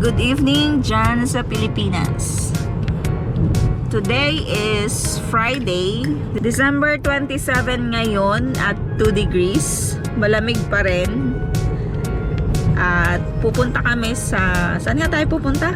Good evening dyan sa Pilipinas. Today is Friday, December 27 ngayon at 2 degrees. Malamig pa rin. At pupunta kami sa... Saan nga tayo pupunta?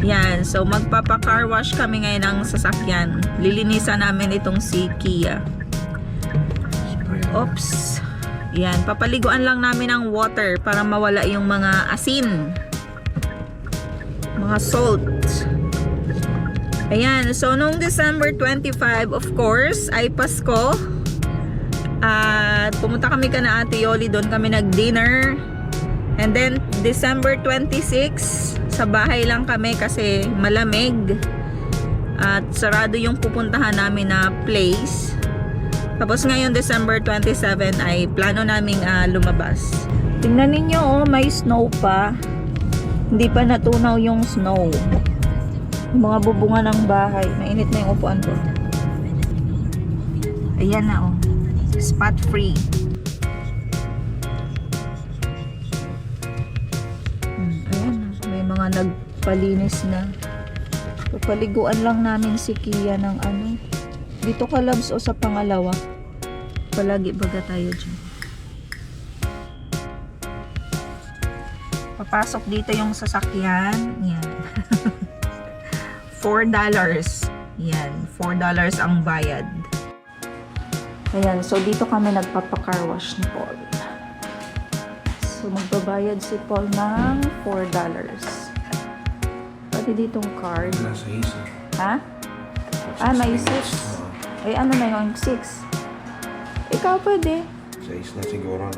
Yan, so magpapa-car wash kami ngayon ng sasakyan. Lilinisan namin itong si Kia. Oops. Yan, papaliguan lang namin ng water para mawala yung mga asin. Mga salt. Ayan, so noong December 25, of course, ay Pasko. At pumunta kami kana Ate Yoli, doon kami nag-dinner. And then December 26, sa bahay lang kami kasi malamig. At sarado yung pupuntahan namin na place. Tapos ngayon December 27 ay plano naming lumabas. Tingnan ninyo, oh, may snow pa. Hindi pa natunaw yung snow. Yung mga bubungan ng bahay. Mainit na yung upuan ko. Ayan na, oh. Spot free. Ayan na. May mga nagpalinis na. So, paliguan lang namin si Kia ng ano. Dito ka, Labs, o sa pangalawa? Palagi baga tayo dyan. Papasok dito yung sasakyan. Yan. $4. Yan. $4 ang bayad. Ayan. So, dito kami nagpapa-car wash ni Paul. So, magbabayad si Paul ng $4. Pwede ditong card. Nasa isa. Ha? May 6. Ay, ano na yung 6? Ikaw pwede. 6 na siguro.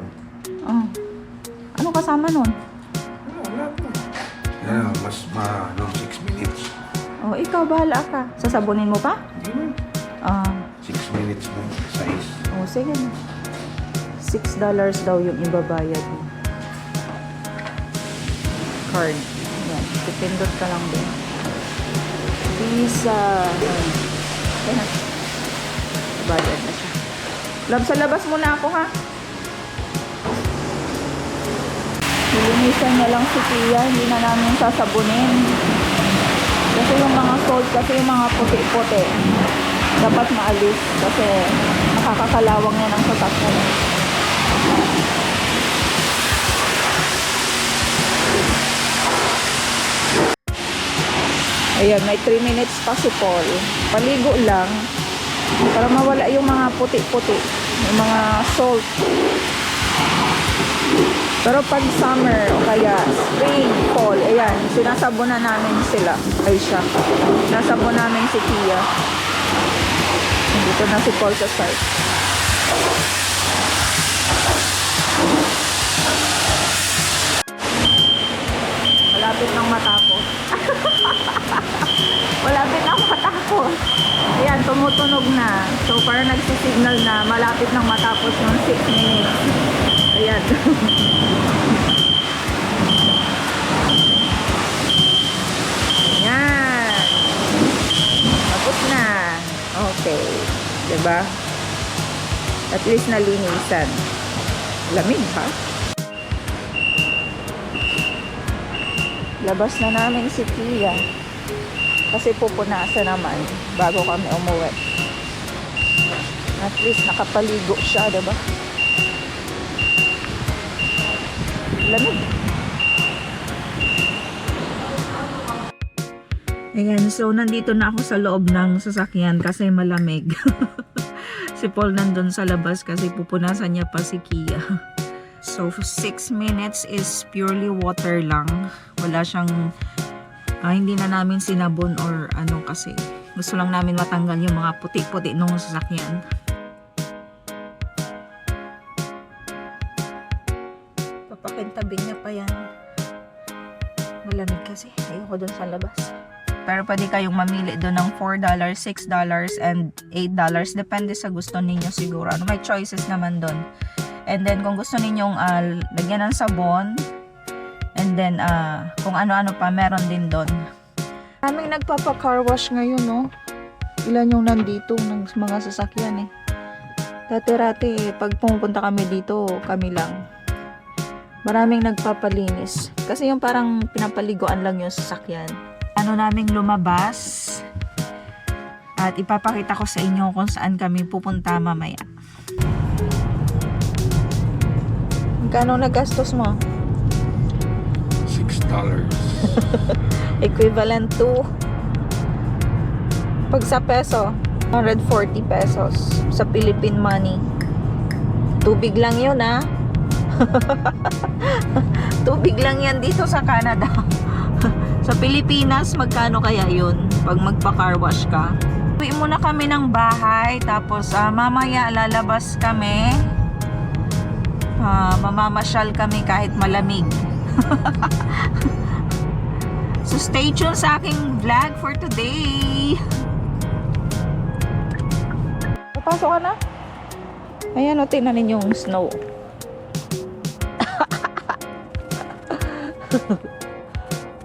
Oh. Ano kasama nun? Wala po. Yan, mas 6 minutes. Oh, ikaw bahala ka. Sasabunin mo pa? Hindi mo. 6 minutes na size. Oh, sige na. $6 daw yung ibabayad mo. Card. Yan. Pipindot ka lang din. Visa. Okay na. Bayad na siya. Love, sa labas muna ako, ha? Nilinisan niya lang si Kia. Hindi na namin sasabunin. Kasi yung mga salt, kasi yung mga puti-puti, dapat maalis. Kasi nakakakalawang niya ng sasakyan. Ayan, may 3 minutes pa si Paul. Paligo lang. Para mawala yung mga puti-puti. Yung mga salt. Pero pag summer o kaya spring, fall, ayan, sinasabunan namin sila. Ay siya. Sinasabon namin si Kia. Dito na si Paul sa start. Malapit nang matapos. Malapit nang matapos. Ayan, tumutunog na. So, parang nagsisignal na malapit nang matapos yung 6 minutes. Ayan. Ayan. Tapos na. Okay. Diba? At least nalinisan. Lamig, ha? Labas na namin si Kia. Kasi pupunasan naman bago kami umuwi. At least nakapaligo siya, diba? Lamig. Ayan, so nandito na ako sa loob ng sasakyan kasi malamig. Si Paul nandun sa labas kasi pupunasan niya pa si Kia. So 6 minutes is purely water lang. Wala siyang hindi na namin sinabon or ano kasi gusto lang namin matanggal yung mga puti-puti nung sasakyan. Papakintabing niya pa yan. Malamig kasi. Ayoko dun sa labas. Pero pwede kayong mamili doon ng $4, $6, and $8. Depende sa gusto ninyo siguro. May choices naman doon. And then kung gusto ninyong lagyan ng sabon, and then kung ano-ano pa meron din doon. Kaming nagpapa-car wash ngayon, no? Ilan yung nandito ng mga sasakyan, eh. Dati-rati, pag pumupunta kami dito, kami lang. Maraming nagpapalinis. Kasi yung parang pinapaliguan lang yung sasakyan. Ano naming lumabas. At ipapakita ko sa inyo kung saan kami pupunta mamaya. Magkano nagastos mo? $6. Equivalent to pag sa peso 140 pesos sa Philippine money. Tubig lang yun, ha? Tubig lang yan dito sa Canada. Sa Pilipinas, magkano kaya yun pag magpa-car wash ka? Uwi muna kami ng bahay, tapos mamaya lalabas kami. Mamamasyal kami kahit malamig. So stay tuned sa aking vlog for today. Papasok ka na? Ayan o, tingnan ninyo yung snow.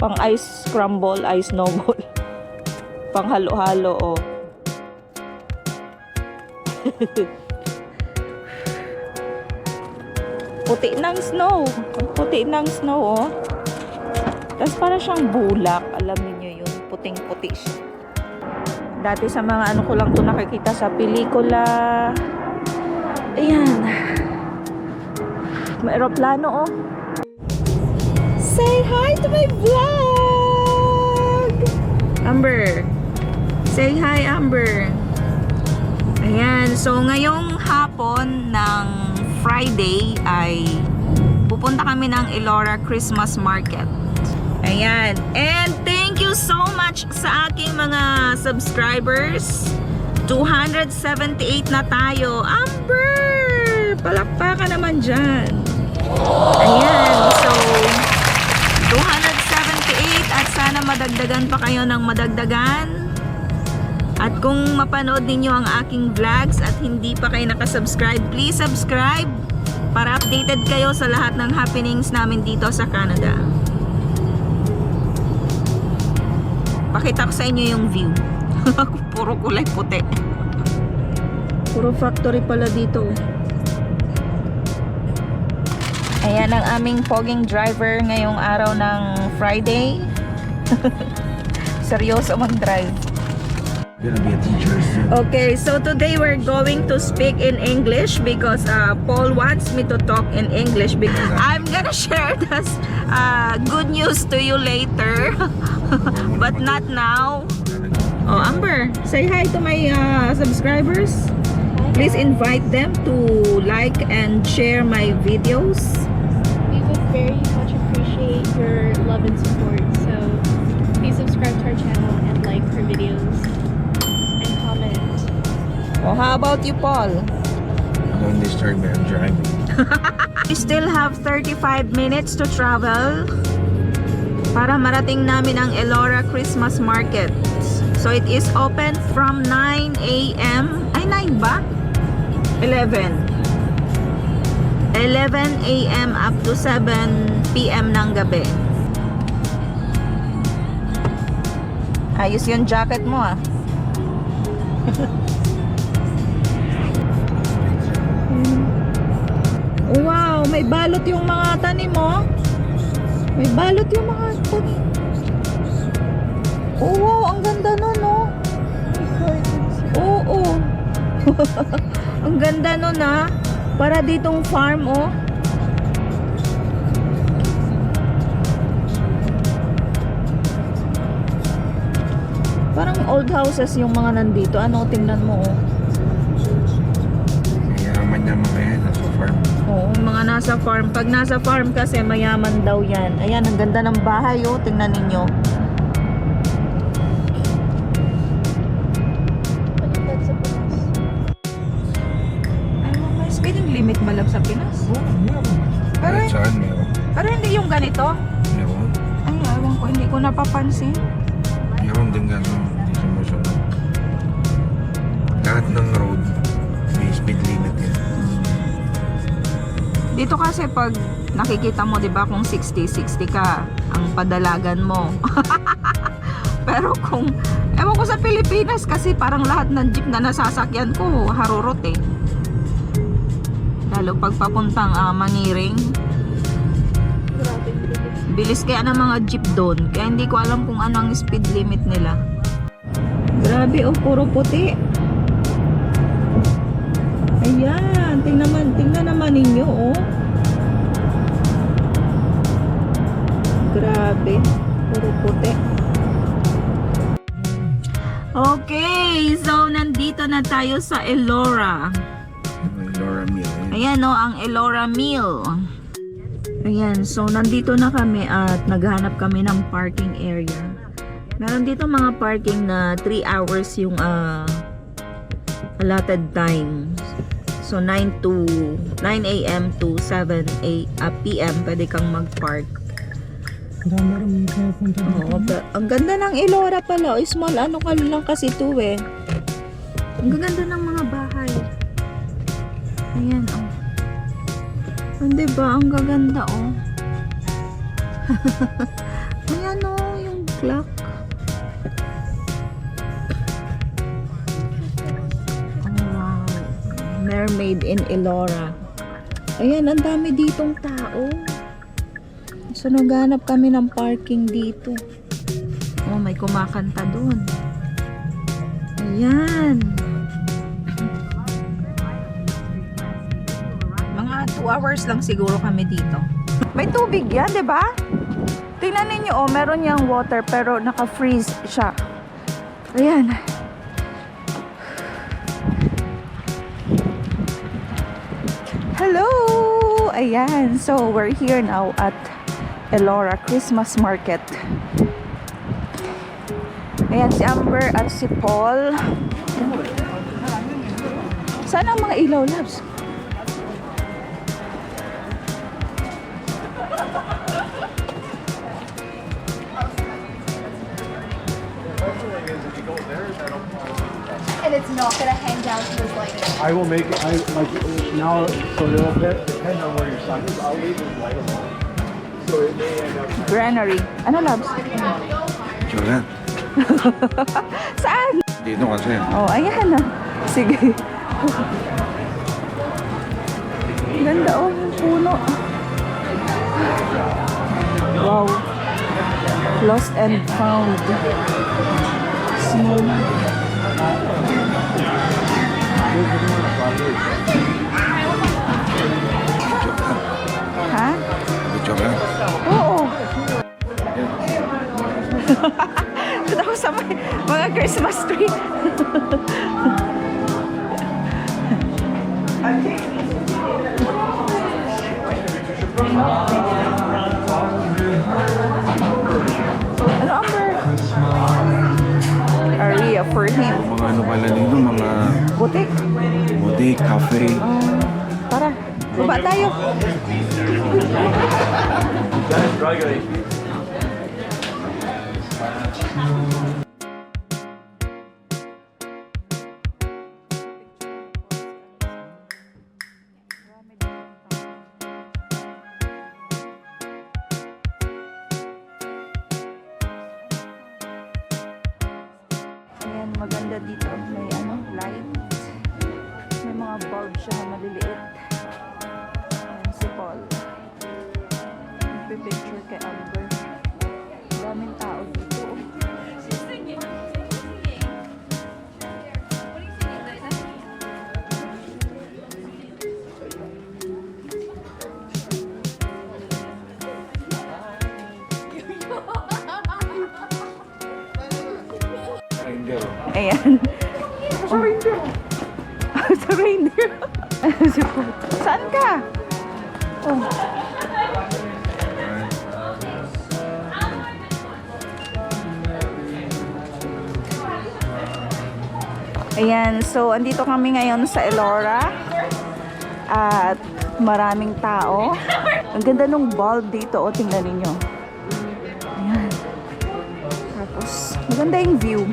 Pang ice scramble, ice snowball. Pang halo-halo, oh. Puti ng snow. Puti ng snow, oh. Tapos para siyang bulak. Alam niyo yun. Puting-puti siya. Dati sa mga ano ko lang to nakikita sa pelikula. Ayan. May aeroplano, oh. Say hi to my vlog! Amber. Say hi, Amber. Ayan. So, ngayong hapon ng Friday ay pupunta kami ng Elora Christmas Market. Ayan. And thank you so much sa aking mga subscribers. 278 na tayo. Amber! Palakpakan naman dyan. Ayan. So, 278 at sana madagdagan pa kayo ng madagdagan. At kung mapanood ninyo ang aking vlogs at hindi pa kayo nakasubscribe, please subscribe para updated kayo sa lahat ng happenings namin dito sa Canada. Pakita ko sa inyo yung view. Puro kulay puti. Puro factory pala dito. Ayan ang aming poging driver ngayong araw ng Friday. Seryoso mag-drive. Gonna be a teacher soon. Okay, so today we're going to speak in English because Paul wants me to talk in English because I'm gonna share this good news to you later. But not now. Oh, Amber, say hi to my subscribers. Please invite them to like and share my videos. We would very much appreciate your love and support. So please subscribe to our channel and like our videos and comment. Oh, how about you, Paul? Don't disturb me, I'm driving. We still have 35 minutes to travel para marating namin ang Elora Christmas Market. So it is open from 9 a.m. Ay, 9 ba? 11 a.m. up to 7 p.m. ng gabi. Ayos yung jacket mo, ah. Wow, may balot yung mga tanim mo. May balot yung mga tanim. Oh, wow, ang ganda nun, no? Oo. Ang ganda nun, ha? Para ditong farm, oh. Parang old houses yung mga nandito. Ano, tingnan mo, oh. Mayaman niya mga yan, nasa farm. Oo, mga nasa farm. Pag nasa farm kasi, mayaman daw yan. Ayan, ang ganda ng bahay, oh. Tingnan ninyo. May speeding limit ba lang sa Pinas? Oo, meron. Pero, Kahit saan meron. pero hindi yung ganito. Meron. Ay, ewan ko, hindi ko napapansin. Meron din gano'n. Hindi sumusunod. Lahat ng road, may speed limit yan. Dito kasi pag nakikita mo, 'di ba, kung 60 ka ang padalagan mo. Pero kung ewan ko sa Pilipinas kasi parang lahat ng jeep na nasasakyan ko harurot eh. Lalo pag papuntang Mangiring. Bilis kaya ng mga jeep doon. Kaya hindi ko alam kung ano ang speed limit nila. Grabe, oh, puro puti. Ayan, tingnan naman ninyo, oh. Grabe, puro puti. Okay, so nandito na tayo sa Elora. Laura Mill. Ayan, oh, ang Elora Mill. Ayan, so nandito na kami at naghanap kami ng parking area. Meron dito mga parking na 3 hours yung allotted time. So 9 a.m. to 7 p.m. pwede kang mag-park. Oo, ang ganda ng Elora pala. O, small ano ka lang kasi ito eh. Ang ganda ng mga bahay. Ayan, oh. Hindi ba? Ang gaganda, oh. Ayan, oh, yung clock. Oh, wow. Mermaid in Elora. Ayan, ang dami ditong tao. So, naghanap kami ng parking dito. Oh, may kumakanta doon. Ayan. Mga 2 hours lang siguro kami dito. May tubig yan, di ba? Tingnan ninyo, oh, meron yang water pero naka-freeze siya. Ayan. Hello! Ayan, so we're here now at Elora Christmas Market. Ayan, si Amber at si Paul. Saan ang mga ilaw, Labs? And it's not gonna hang down to his light. I will make it. I like now. So it'll depend on where your sign is. I'll leave it light alone. So it may end up. Granary. Ano, Labs? Jolan. Saan? Dito kasi. Oh, ayan na. Sige. Ganda, oh, yung puno. Wow. Lost and found. Small. Ha? Jolan. Oo. Doon ako sa mga Christmas tree. Ano, Amber? Area for him. Mga ano pala dito, mga Butik. boutique, cafe. Tara, baba tayo. Ayan, maganda dito. May ano, light. May mga bulb siya na maliliit. Ayan, si Paul. Nagpipicture kay Amber. Daming tao dito. Ayan. Sa reindeer. Sa reindeer. Saan ka? Oh. Ayan, so andito kami ngayon sa Elora. At maraming tao. Ang ganda ng bulb dito, oh, tingnan ninyo. Ayan. Tapos, maganda yung view.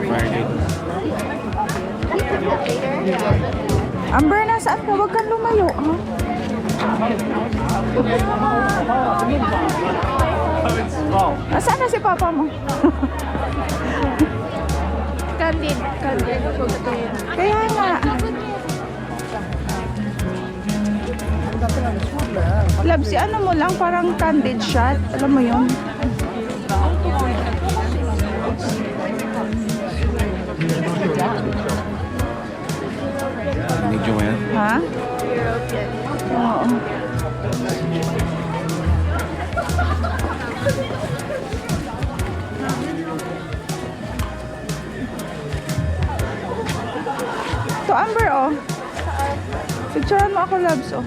Friday. Amber, nasaan ka? Huwag kang lumayo, ha? Nasaan na si papa mo? Candid. Kaya nga. Love, si ano mo lang, parang candid shot. Alam mo yun? Medyo mo yan? Ha? Oo. To Amber, oh. Picturean mo ako, loves, oh.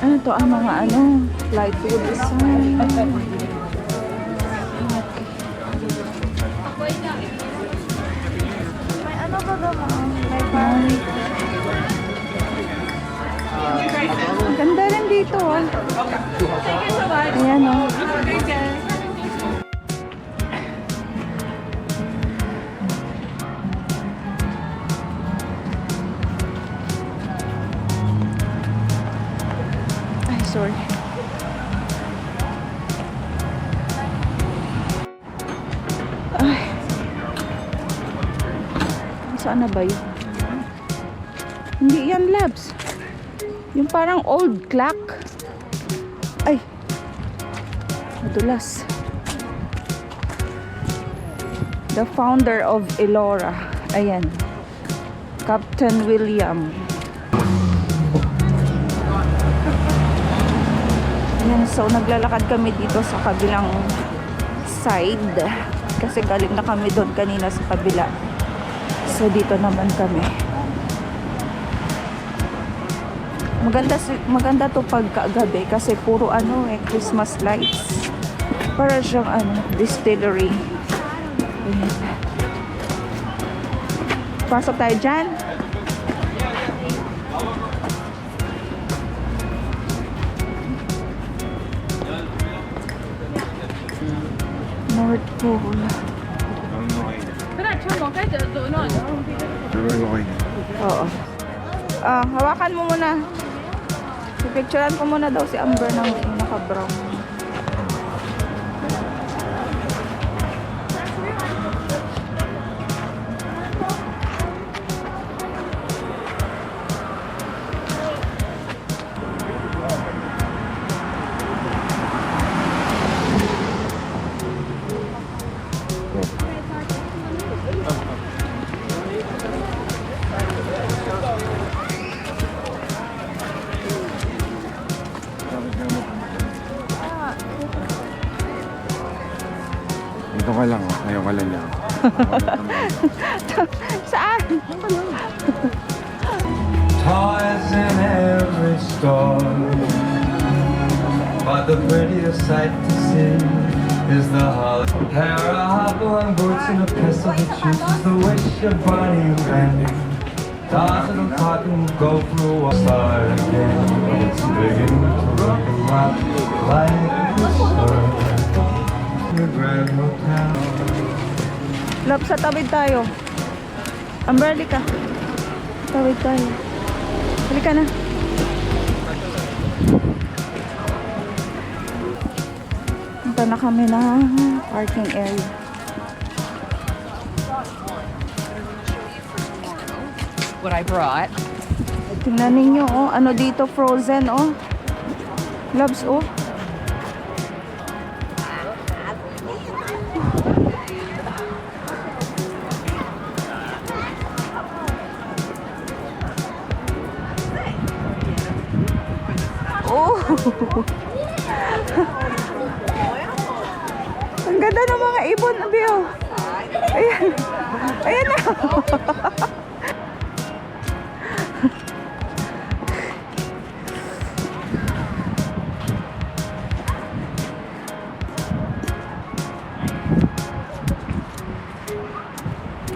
Ano to, mga ano, plywood design. May ano ba ba mga? May parang... Ang ganda rin dito, ah. Ayan, oh. Ay, sorry. Ay. Saan na ba yun? Hindi yan, Labs. Yung parang old clock. Ay. Madulas. The founder of Elora. Ayan. Captain William. Ayan, so naglalakad kami dito sa kabilang side. Kasi galing na kami doon kanina sa kabila. So dito naman kami. Maganda to pagkagabi kasi puro ano Christmas lights. Para siyang ano, distillery. Ayan. Pasok tayo dyan. North Pole. Oo. Hawakan mo muna. Pipicturean ko muna daw si Amber ng naka-brown. Dito ka lang, oh. Ayaw ka lang yan. Saan? Toys in every store, but the prettiest sight to see is the holly. Pair of hop-along boots and a pistol to choose is the wish of Bonnie and Randy. Toss it on clock and go for a walk. Start again. It's beginning to rock and rock like the sun. The Grand Hotel. Love, sa tawid tayo. Amber, halika. Tawid tayo. Halika na. Punta na kami ng parking area. What I brought. Tingnan ninyo, oh. Ano dito, frozen, oh. Loves, oh. Oh. Ang ganda ng mga ibon, Abio. Ayan. Ayan na.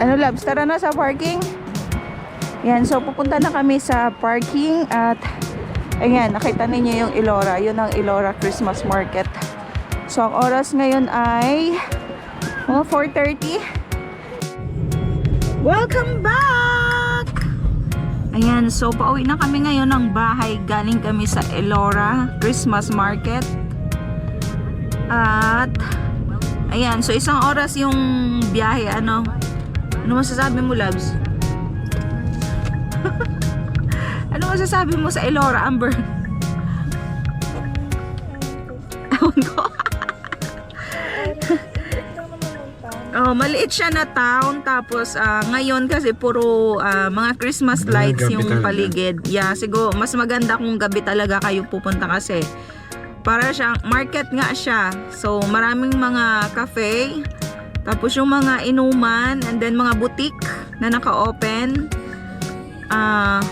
Ano, Labs? Tara na sa parking. Yan, so pupunta na kami sa parking at ayan, nakita ninyo yung Elora. Yun ang Elora Christmas Market. So ang oras ngayon ay 4:30. Welcome back! Ayan, so pauwi na kami ngayon ng bahay. Galing kami sa Elora Christmas Market. At ayan, so 1 oras yung biyahe. Ano masasabi mo, loves? Ano masasabi mo sa Elora, Amber? Ewan ko. Oh, maliit siya na town. Tapos ngayon kasi puro mga Christmas lights Gabi yung talaga. paligid. Yeah, siguro mas maganda kung gabi talaga kayo pupunta kasi para siyang market nga siya. So maraming mga cafe, tapos yung mga inuman, and then mga boutique na naka-open.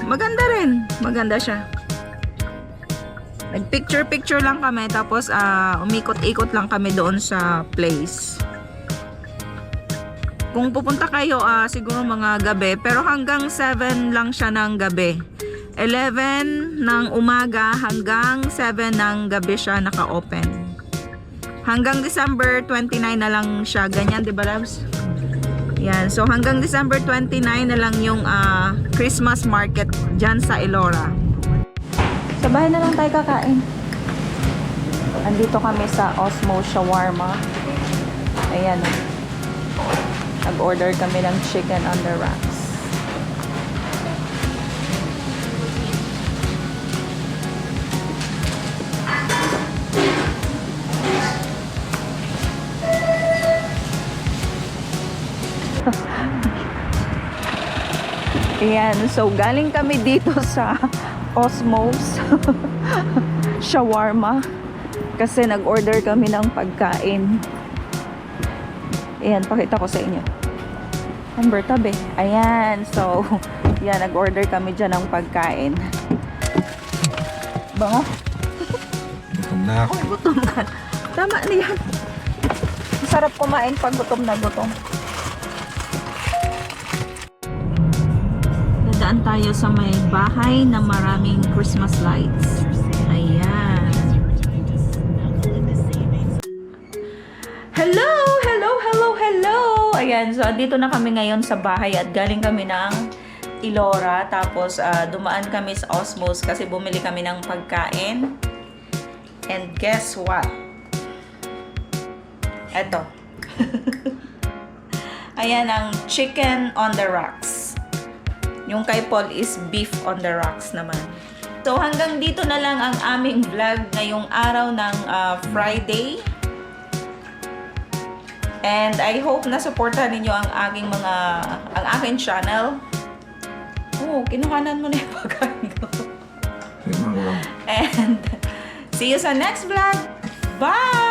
Maganda rin. Maganda siya. Nag-picture lang kami, tapos umikot-ikot lang kami doon sa place. Kung pupunta kayo, siguro mga gabi, pero hanggang 7 lang siya ng gabi. 11 ng umaga hanggang 7 ng gabi siya naka-open. Hanggang December 29 na lang siya. Ganyan, di ba, loves? Yan. So, hanggang December 29 na lang yung Christmas market dyan sa Elora. Sa bahay na lang tayo kakain. Andito kami sa Osmo Shawarma. Ayan. Nag-order kami ng chicken on the rocks. Ayan, so galing kami dito sa Osmos Shawarma kasi nag-order kami ng pagkain. Ayan, pakita ko sa inyo. Amber, tabi. Ayan, so yan, nag-order kami dyan ng pagkain. Bango? Gutom na ako. Oh, gutom ka. Tama na yan. Masarap kumain pag gutom na gutom. Dadaan tayo sa may bahay na maraming Christmas lights. Ayan. Hello! Hello! Hello! Hello! Ayan, so dito na kami ngayon sa bahay at galing kami ng Elora. Tapos dumaan kami sa Osmos kasi bumili kami ng pagkain. And guess what? Eto. Ayan ang chicken on the rocks. Yung kay Paul is beef on the rocks naman. So hanggang dito na lang ang aming vlog ngayong araw ng Friday. And I hope na supportahan ninyo ang aking channel. Oh, kinuhanan mo na yung pagkain ko. And see you sa next vlog. Bye!